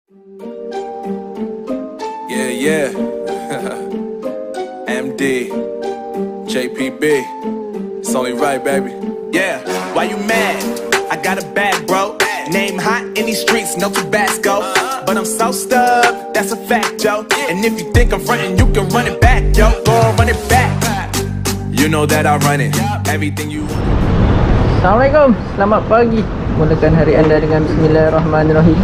Yeah, yeah. MD, JPB. It's only right, baby. Yeah, why you mad? I got a bag, bro. Name hot in these streets, no Tabasco. But I'm so stubbed, that's a fact, yo. And if you think I'm frontin', you can run it back, yo. Go on, run it back. You know that I run it. Everything you want. Assalamualaikum, selamat pagi. Mulakan hari anda dengan Bismillahirrahmanirrahim.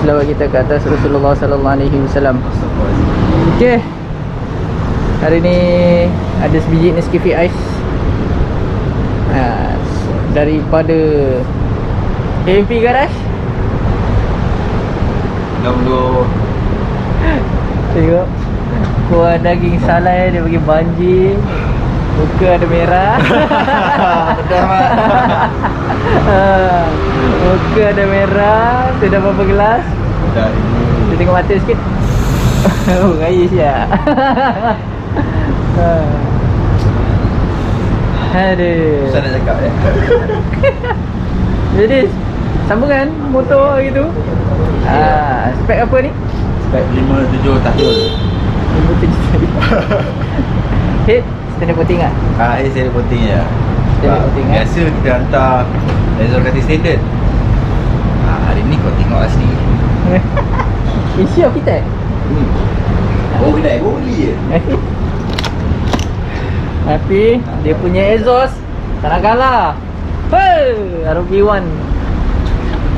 Selawat kita ke atas Rasulullah sallallahu alaihi wasallam. Okey. Hari ni ada sebiji Nescafe Ice. Daripada AMP Garage. Tengok. Kuah daging salai dia bagi banjir. Muka ada merah. Betul mak. Muka ada merah. Sudah berapa gelas? Dah ini. Kita tengok mata sikit. Oh, raya siap. Aduh. Susah nak cakap ya. Jadi sambungan motor gitu. Spek apa ni? Spek 57 tahun. 57. Head stand putih tak? Saya reporting je. Stand putih kan? Biasa kita hantar Lexus Kati standard. Hari ni kau tengok asli. Isi architect. Oh kedai boli je. Tapi dia punya exhaust tak nak kalah. RB1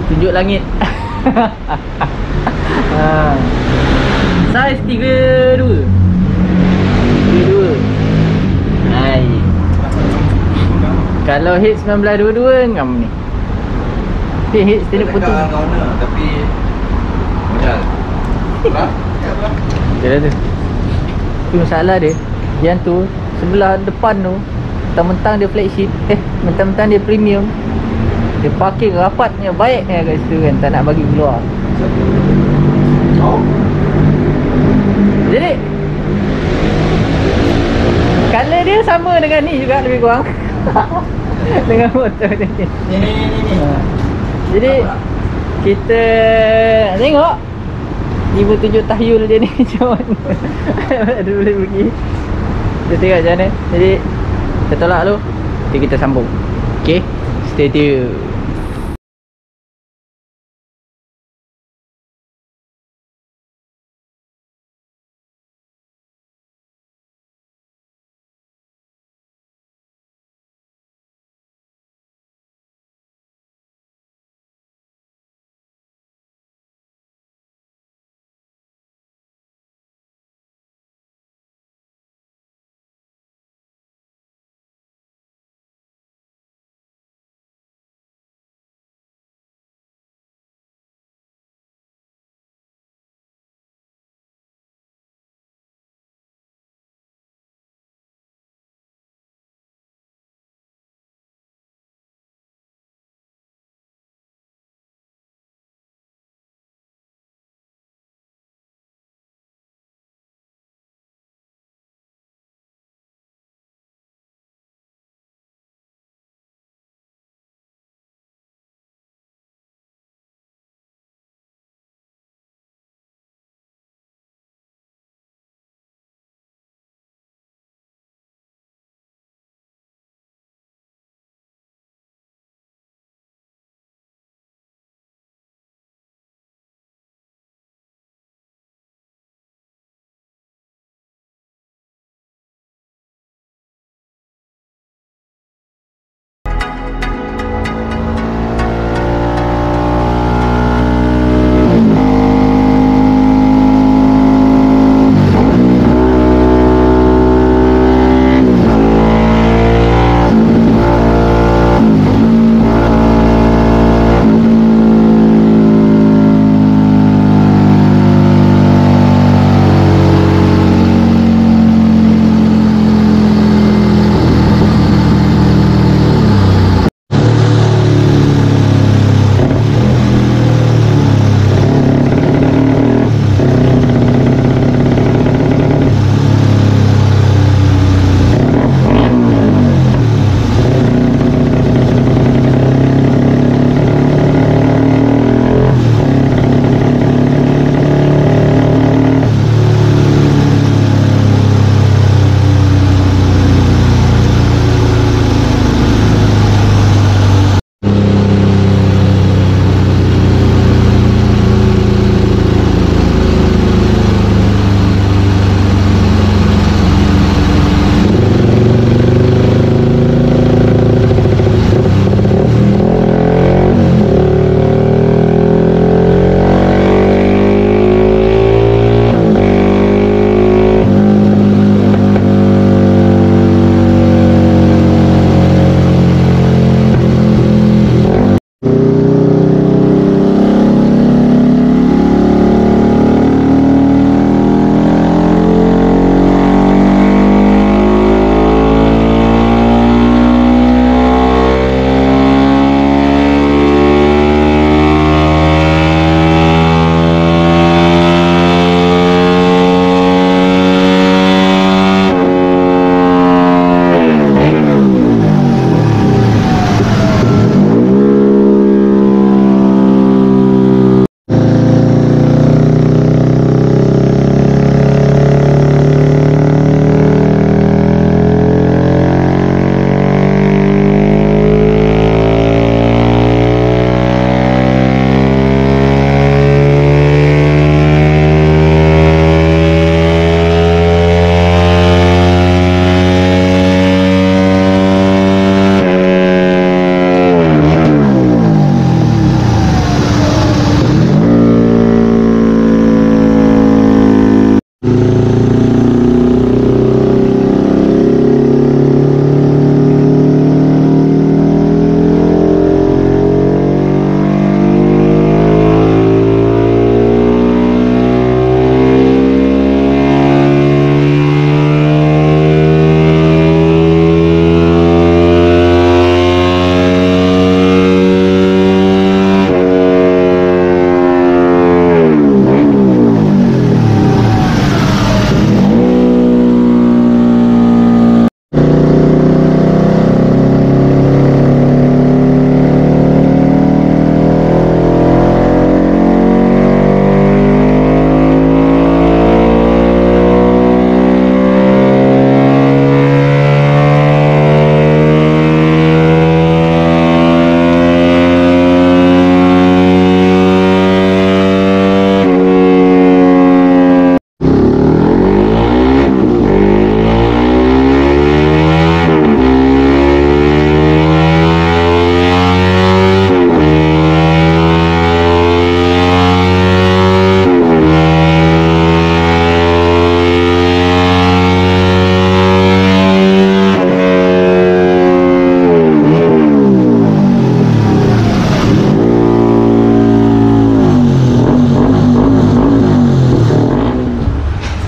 tunjuk langit. Saiz 32. Hai. Kalau hit 1922 ngam ni. Hit standard putih. Tapi modal. Dia tu. Tu masalah dia. Yang tu sebelah depan tu mentang-mentang dia flagship, mentang-mentang dia premium. Dia parking rapatnya baiknya kat situ kan, tak nak bagi keluar. Jadi color dia sama dengan ni juga lebih kurang. Dengan motor ni. Jadi kita tengok 57 tahyul dia ni macam mana. Ada boleh pergi. Kita tengok macam mana. Jadi kita tolak dulu, nanti kita sambung. Okay, stay tuned.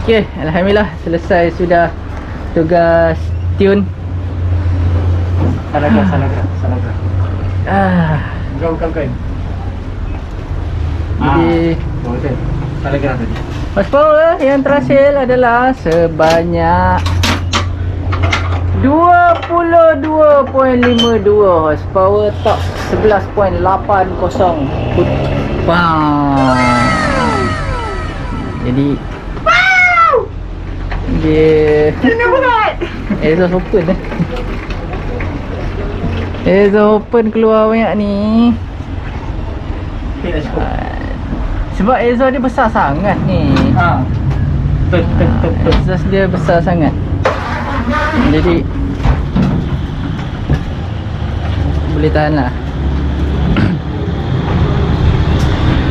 Okay, alhamdulillah selesai sudah tugas tune. Salah gerak. Bukan. Jadi Betul. Salah gerak tadi. horsepower yang terhasil adalah sebanyak 22.52 horsepower, top 11.80 pound. Jadi dia exhaust open dah. Exhaust open keluar banyak ni. Sebab exhaust dia besar sangat ni. Betul. Exhaust dia besar sangat. Jadi boleh tahan lah.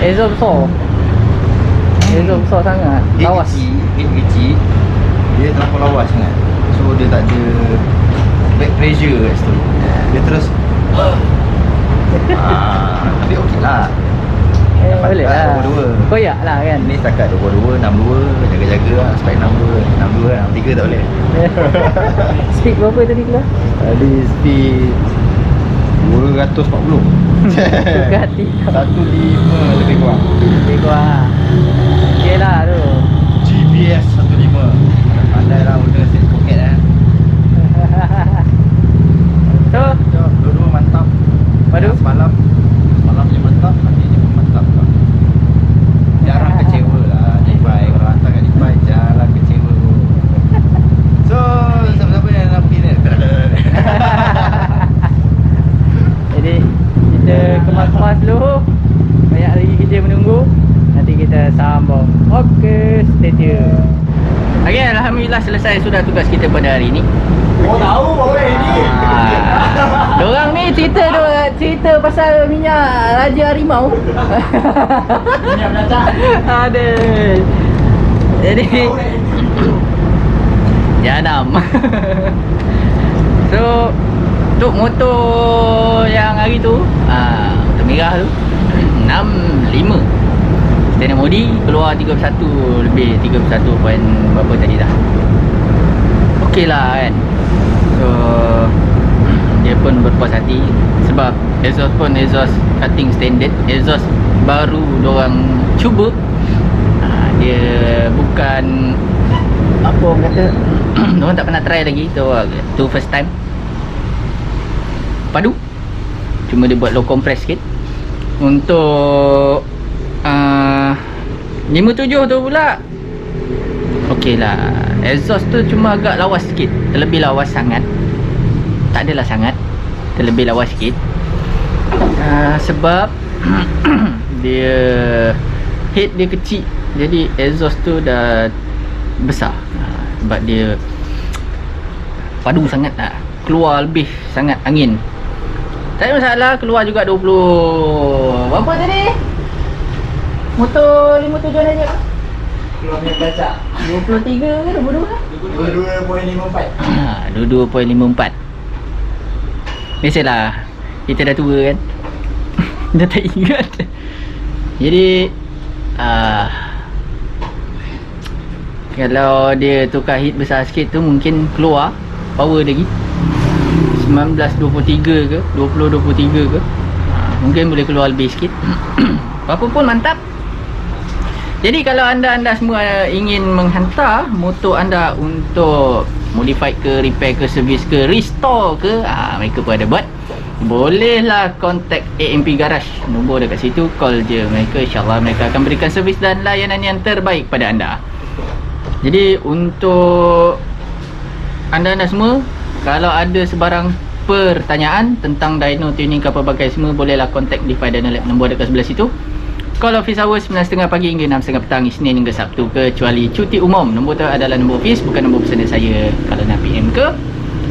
Exhaust besar. Exhaust besar sangat. Lawas. Head kecil. Dia terlalu lawas sangat. So dia tak ada back pressure kat situ. Dia terus tapi okey lah. Boleh lah. 22. Koyak lah kan. Ni setakat 22, 62. Jaga-jaga lah. Spek 62 lah. 63 tak boleh. Speed berapa tadi keluar? Tadi speed 240. Suka hati tau. 15 lebih kurang. Lebih kurang lah. Okay lah tu. GPS 15. Pandai lah guna set pocket lah. So Dua-dua mantap. Padu? Semalam je mantap, nanti je pun mantap juga. Jarang kecewa lah Defy. Kalau hantar kat Defy jarang kecewa. So siapa-siapa yang nak pergi ni jadi kita kemas-kemas dulu. Banyak lagi kerja menunggu. Nanti kita sambung. Okay, stay tune. Okay, alhamdulillah selesai sudah tugas kita pada hari ini. Oh tahu orang ini. Diorang ni cerita pasal minyak Raja Harimau. Minyak belacang. Aduh. Jadi Janam. So untuk motor yang hari tu, motor merah tu 65 standard modi, keluar 31 lebih, 31 point berapa tadi dah. Okey lah kan. So dia pun berpuas hati sebab exhaust pun exhaust cutting standard, exhaust baru diorang cuba. Dia bukan apa orang kata diorang tak pernah try lagi tu first time. Padu cuma dia buat low compress sikit. Untuk 57 tu pula okey lah, exhaust tu cuma agak lawas sikit, terlebih lawas sangat. Tak adalah sangat, terlebih lawas sikit. Sebab dia head dia kecil, jadi exhaust tu dah besar. Sebab dia padu sangat lah, keluar lebih sangat angin. Tak ada masalah, keluar juga 20 berapa tadi? Motor 57 aja. Keluar minyak belacang. 23 ke 22 ke? 22.54. 22.54. Biasalah, kita dah tua kan. Dah tak ingat. Jadi kalau dia tukar heat besar sikit tu mungkin keluar power lagi 19-23 ke 20-23 ke, mungkin boleh keluar lebih sikit. Apa pun mantap. Jadi kalau anda semua ingin menghantar motor anda untuk modified ke, repair ke, servis ke, restore ke, mereka pun ada buat. Bolehlah contact AMP Garage, nombor dekat situ, call je mereka, insyaAllah mereka akan berikan servis dan layanan yang terbaik pada anda. Jadi untuk anda semua, kalau ada sebarang pertanyaan tentang dyno tuning ke apa bagai semua, bolehlah contact Defy Dyno Lab, nombor dekat sebelah situ. Call office hours 9.30 pagi hingga 6.30 petang, Isnin hingga Sabtu kecuali cuti umum. Nombor tu adalah nombor office, bukan nombor personal saya. Kalau nak PM ke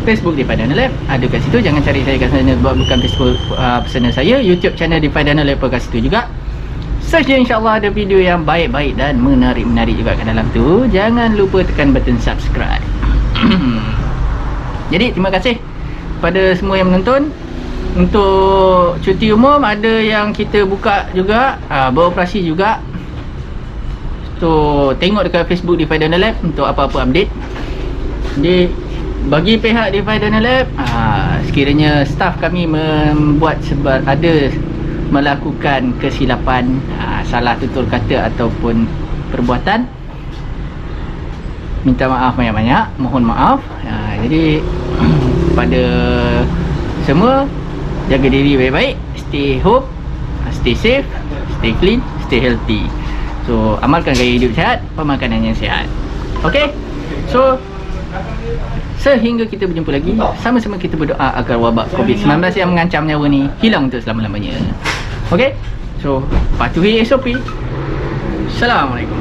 Facebook Defy Dyno Lab, ada kat situ. Jangan cari saya kat sana sebab bukan Facebook personal saya. YouTube channel Defy Dyno Lab kat situ juga. Search dia, insyaAllah ada video yang baik-baik dan menarik-menarik juga kat dalam tu. Jangan lupa tekan button subscribe. Jadi terima kasih pada semua yang menonton. Untuk cuti umum ada yang kita buka juga, beroperasi juga So tengok dekat Facebook Defy Donor Lab untuk apa-apa update. Jadi bagi pihak Defy Donor Lab, sekiranya staff kami membuat ada melakukan kesilapan, salah tutur kata ataupun perbuatan, minta maaf banyak-banyak, mohon maaf. Jadi pada semua, jaga diri baik-baik, stay home, stay safe, stay clean, stay healthy. So amalkan gaya hidup sihat, pemakanan yang sihat. Okay, so sehingga kita berjumpa lagi, sama-sama kita berdoa agar wabak COVID-19 yang mengancam nyawa ni hilang untuk selama-lamanya. Okay, so patuhi SOP. Assalamualaikum.